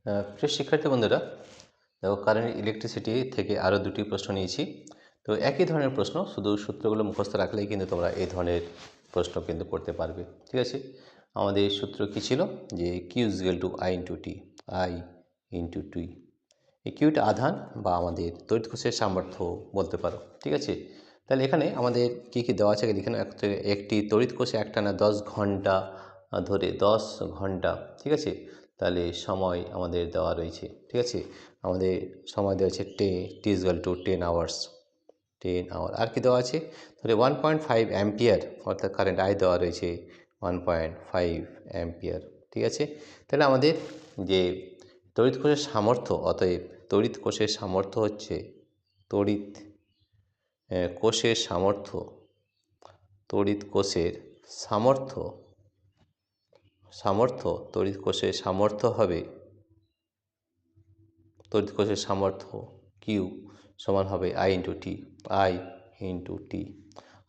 প্রিয় শিক্ষার্থী বন্ধুরা, দেখো কারেন্ট ইলেকট্রিসিটি থেকে আরও দুটি প্রশ্ন নিয়েছি। তো একই ধরনের প্রশ্ন, শুধু সূত্রগুলো মুখস্থ রাখলেই কিন্তু তোমরা এই ধরনের প্রশ্ন কিন্তু করতে পারবে। ঠিক আছে, আমাদের সূত্র কী ছিল যে Q is equal to I into T, I into T. এই কিউটা আধান বা আমাদের তড়িৎ কোষের সামর্থ্য বলতে পারো। ঠিক আছে, তাহলে এখানে আমাদের কী কী দেওয়া আছে এখানে একটি তড়িৎ কোষে একটানা 10 ঘন্টা ধরে 10 ঘন্টা, ঠিক আছে, তাহলে সময় আমাদের দেওয়া রয়েছে। ঠিক আছে, আমাদের সময় দেওয়া আছে T is equal to 10 hours, 10 hour. আর কি দেওয়া আছে, তাহলে 1.5 অ্যাম্পিয়ার, অর্থাৎ কারেন্ট আই দেওয়া রয়েছে 1.5 অ্যাম্পিয়ার। ঠিক আছে, তাহলে আমাদের যে তড়িৎ কোষের সামর্থ্য, অতএব তড়িৎ কোষের সামর্থ্য হচ্ছে তড়িৎ কোষের সামর্থ্য, তড়িৎ কোষের সামর্থ্য তড়িৎ কোষের সামর্থ্য হবে, তড়িৎ কোষের সামর্থ্য কিউ সমান হবে I into T, I into T.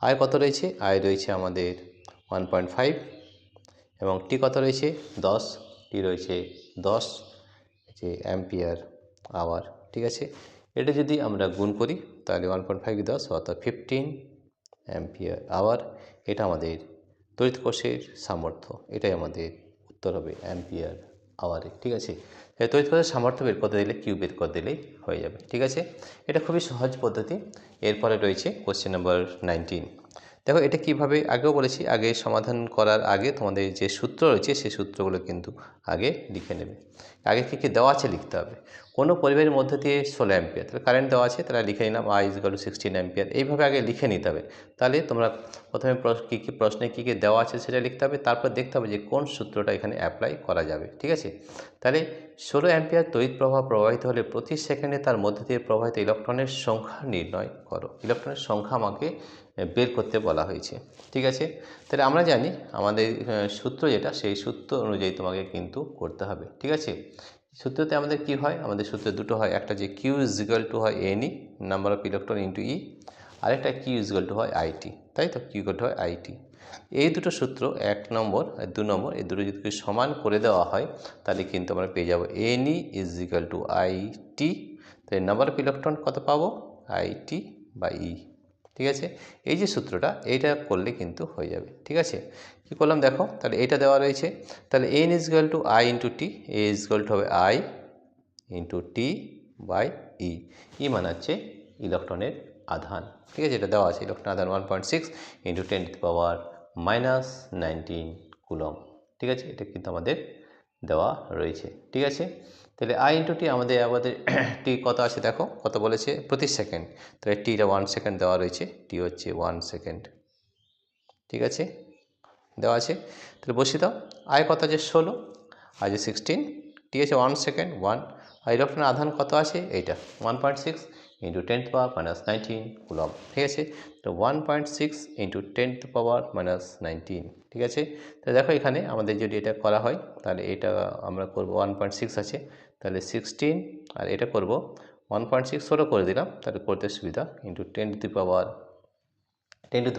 I কত রয়েছে, আই রয়েছে আমাদের 1.5 এবং টি কত রয়েছে 10, টি রয়েছে 10 যে অ্যাম্পিয়ার আওয়ার। ঠিক আছে, এটা যদি আমরা গুণ করি তাহলে 1.5 10 অর্থাৎ 15 অ্যাম্পিয়ার আওয়ার। এটা আমাদের তড়িৎ কোষের সামর্থ্য, এটাই আমাদের উত্তর হবে অ্যাম্পিয়ার আওয়ারে। ঠিক আছে, তড়িৎ কোষের সামর্থ্য বের করতে দিলে কিউ বের করে দিলেই হয়ে যাবে। ঠিক আছে, এটা খুবই সহজ পদ্ধতি। এরপরে রয়েছে কোশ্চেন নাম্বার 19। দেখো এটা কিভাবে, আগেও বলেছি, আগে সমাধান করার আগে তোমাদের যে সূত্র রয়েছে সেই সূত্রগুলো কিন্তু আগে লিখে নেবে। আগে কী কী দেওয়া আছে লিখতে হবে। কোনো পরিবারের মধ্যে দিয়ে 16 অ্যাম্পিয়ার, তাহলে কারেন্ট দেওয়া আছে, তাহলে লিখে নিলাম I is equal two 16 ampere. এইভাবে আগে লিখে নিতে হবে। তাহলে তোমরা প্রথমে কী কী প্রশ্নে কী কী দেওয়া আছে সেটা লিখতে হবে, তারপর দেখতে হবে যে কোন সূত্রটা এখানে অ্যাপ্লাই করা যাবে। ঠিক আছে, তাহলে 16 অ্যাম্পিয়ার তড়িৎ প্রবাহ প্রবাহিত হলে প্রতি সেকেন্ডে তার মধ্যে দিয়ে প্রবাহিত ইলেকট্রনের সংখ্যা নির্ণয় করো। ইলেকট্রনের সংখ্যা আমাকে বের করতে বলা হয়েছে। ঠিক আছে, তাহলে আমরা জানি আমাদের সূত্র যেটা, সেই সূত্র অনুযায়ী তোমাকে কিন্তু করতে হবে। ঠিক আছে, সূত্রতে আমাদের কি হয়, আমাদের সূত্রে দুটো হয়, একটা যে কিউ ইজ ইকুয়াল টু হয় এনই, নাম্বার অফ ইলেকট্রন ইন্টু ই, আরেকটা কিউ ইজ ইকুয়াল টু হয় আইটি। তাই তো, কিউ ইকুয়াল টু হয় আইটি। এই দুটো সূত্র 1 নম্বর আর 2 নম্বর, এই দুটো যদি সমান করে দেওয়া হয় তাহলে কিন্তু আমরা পেয়ে যাবো এনই ইজ ইকুয়াল টু আইটি। তাই নাম্বার অফ ইলেকট্রন কত পাবো, আইটি বাই ই। ঠিক আছে, এই যে সূত্রটা, এইটা করলে কিন্তু হয়ে যাবে। ঠিক আছে, কী করলাম দেখো, তাহলে এইটা দেওয়া রয়েছে, তাহলে N is equal to I into T, A is equal two হবে আই ইন্টু টি বাই ই। ই মানে হচ্ছে ইলেকট্রনের আধান। ঠিক আছে, এটা দেওয়া আছে, ইলেকট্রন আধান 1.6 ইন্টু 10⁻19 কুলম। ঠিক আছে, এটা কিন্তু আমাদের দেওয়া রয়েছে। ঠিক আছে, তাহলে আই ইন্টু টি আমাদের টি কত আছে দেখো, কত বলেছে প্রতি সেকেন্ড, তাহলে টিটা 1 সেকেন্ড দেওয়া রয়েছে, টি হচ্ছে 1 সেকেন্ড। ঠিক আছে, দেওয়া আছে, তাহলে বসিয়ে দাও। আই কত আছে 16, আই যে 16, টি আছে 1 সেকেন্ড 1, আর ইলেকট্রনের আধান কত আছে এইটা 1.6 ইন্টু 10⁻19 কুলম। ঠিক আছে, তো 1.6 ইন্টু 10⁻19। ঠিক আছে, তো দেখো এখানে আমাদের যদি এটা করা হয় তাহলে এটা আমরা করব 1.6 আছে, তাহলে 16, আর এটা করব 1.6 ষোলো করে দিলাম, তাহলে করতে সুবিধা, ইন্টু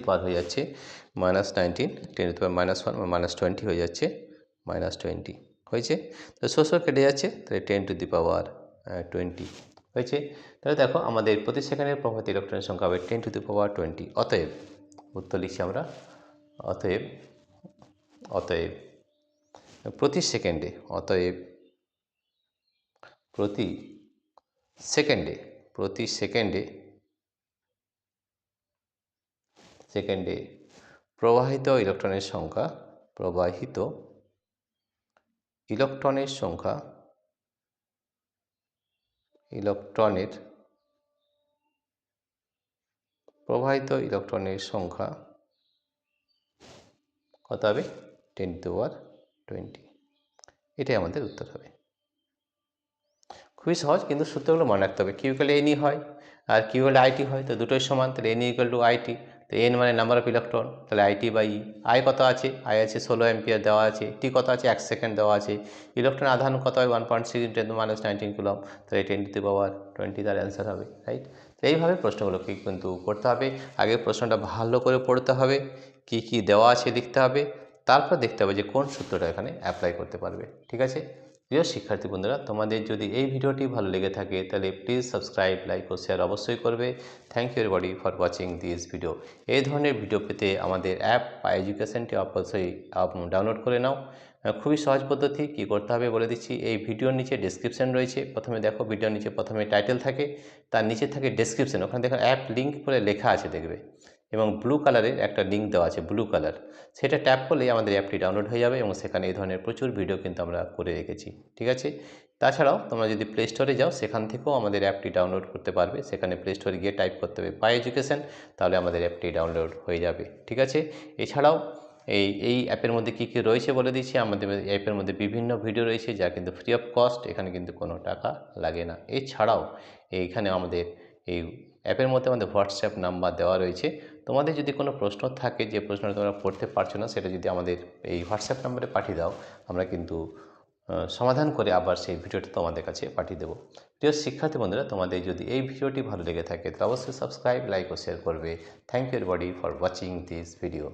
10 হয়ে যাচ্ছে -19, 10⁻1 -20 হয়ে যাচ্ছে -20 হয়েছে। তো ষোলো কেটে যাচ্ছে, তাহলে 10⁻20 হয়েছে। তাহলে দেখো আমাদের প্রতি সেকেন্ডের প্রবাহিত ইলেকট্রনের সংখ্যা হবে 10⁻20। অতএব উত্তর লিখছি আমরা, অতএব প্রতি সেকেন্ডে, অতএব প্রতি সেকেন্ডে প্রবাহিত ইলেকট্রনের সংখ্যা, প্রবাহিত ইলেকট্রনের সংখ্যা কত হবে 10⁻20। এটাই আমাদের উত্তর হবে। খুবই সহজ, কিন্তু সূত্রগুলো মনে রাখতে হবে। কিউ ইকুয়াল এনই হয় আর কিউ ইকুয়াল আইটি হয়, তো দুটোই সমান, তাহলে এন ইকুয়াল টু আইটি। তো এন মানে নাম্বার অফ ইলেকট্রন, তাহলে আইটি বাই ই। আই কত আছে, আই আছে 16 অ্যাম্পিয়ার দেওয়া আছে, টি কত আছে 1 সেকেন্ড দেওয়া আছে, ইলেকট্রন আধান কত হয় 1.6 × 10⁻19 কুলম, তাহলে 10⁻20 তার অ্যান্সার হবে। রাইট, তো এইভাবে প্রশ্নগুলোকে কিন্তু করতে হবে। আগে প্রশ্নটা ভালো করে পড়তে হবে, কি কি দেওয়া আছে লিখতে হবে, তারপর দেখতে হবে যে কোন সূত্রটা এখানে অ্যাপ্লাই করতে পারবে। ঠিক আছে, প্রিয় শিক্ষার্থী বন্ধুরা, তোমাদের যদি এই ভিডিওটি ভালো লেগে থাকে তাহলে প্লিজ সাবস্ক্রাইব, লাইক ও শেয়ার অবশ্যই করবে। Thank you everybody for watching this video. এই ধরনের ভিডিও পেতে আমাদের অ্যাপ পাই এডুকেশনটি অবশ্যই ডাউনলোড করে নাও। খুবই সহজ পদ্ধতি। কী করতে হবে বলে দিচ্ছি। এই ভিডিওর নিচে ডেসক্রিপশন রয়েছে। প্রথমে দেখো, ভিডিওর নিচে প্রথমে টাইটেল থাকে, তার নিচে থাকে ডেসক্রিপশন। ওখানে দেখো অ্যাপ লিঙ্ক বলে লেখা আছে দেখবে, এবং ব্লু কালারের একটা লিঙ্ক দেওয়া আছে, ব্লু কালার। সেটা ট্যাপ করলেই আমাদের অ্যাপটি ডাউনলোড হয়ে যাবে, এবং সেখানে এই ধরনের প্রচুর ভিডিও কিন্তু আমরা করে রেখেছি। ঠিক আছে। তাছাড়াও তোমরা যদি প্লে স্টোরে যাও, সেখান থেকেও আমাদের অ্যাপটি ডাউনলোড করতে পারবে। সেখানে প্লে স্টোরে গিয়ে টাইপ করতে হবে পাই এডুকেশন, তাহলে আমাদের অ্যাপটি ডাউনলোড হয়ে যাবে। ঠিক আছে। এছাড়াও এই অ্যাপের মধ্যে কী কী রয়েছে বলে দিচ্ছি। আমাদের অ্যাপের মধ্যে বিভিন্ন ভিডিও রয়েছে যা কিন্তু ফ্রি অফ কস্ট, এখানে কিন্তু কোনো টাকা লাগে না। এছাড়াও এইখানে আমাদের এই অ্যাপের মধ্যে আমাদের হোয়াটসঅ্যাপ নাম্বার দেওয়া রয়েছে। তোমাদের যদি কোনো প্রশ্ন থাকে, যে প্রশ্নটা তোমরা পড়তে পারছো না, সেটা যদি আমাদের এই হোয়াটসঅ্যাপ নাম্বারে পাঠিয়ে দাও, আমরা কিন্তু সমাধান করে আবার সেই ভিডিওটা তোমাদের কাছে পাঠিয়ে দেবো। প্রিয় শিক্ষার্থী বন্ধুরা, তোমাদের যদি এই ভিডিওটি ভালো লেগে থাকে তাহলে অবশ্যই সাবস্ক্রাইব, লাইক ও শেয়ার করবে। Thank you everybody for watching this video.